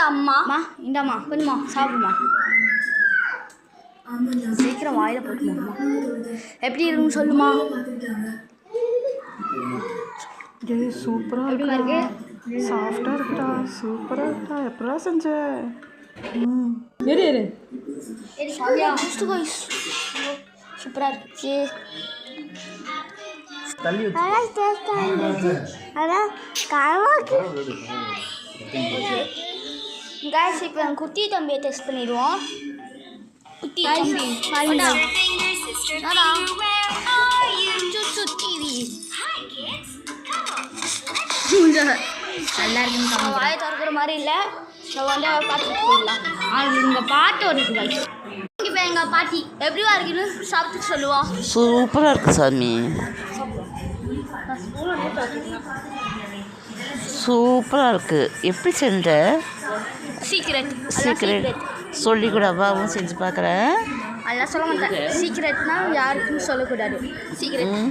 அம்மா இந்தாம்மா கொஞ்சமா சாப்பிடுமா. சீக்கிரம் வாயில போட்டுமா. எப்படி இருக்குன்னு சொல்லுமா. சூப்பராக எப்படிமா இருக்கு? சாஃப்டாக இருக்குடா. சூப்பராக இருக்குடா. எப்படா செஞ்ச? சூப்பராக இருந்துச்சு. கைஸ் இப்போ என் குட்டி தம்பியை டெஸ்ட் பண்ணிடுவோம். குட்டி தம்பி நல்லா இருக்குன்னு வாயை திறக்கிற மாதிரி இல்லை. நம்ம வந்து பார்த்துட்டு போயிடலாம். அது இங்கே பாட்டு வருது. இப்போ எங்கள் பாட்டி எப்படிவா இருக்குன்னு சாப்பிட்டு சொல்லுவோம். சூப்பராக இருக்குது சாமி. சூப்பராக இருக்குது. எப்படி செஞ்ச? சீக்ரெட் சொல்லிக்கூடாவா? அவன் செஞ்சு பார்க்குறேன். அதெல்லாம் சொல்ல மாட்டேன். சீக்ரெட்னா யாருக்கும் சொல்லக்கூடாது. சீக்ரெட்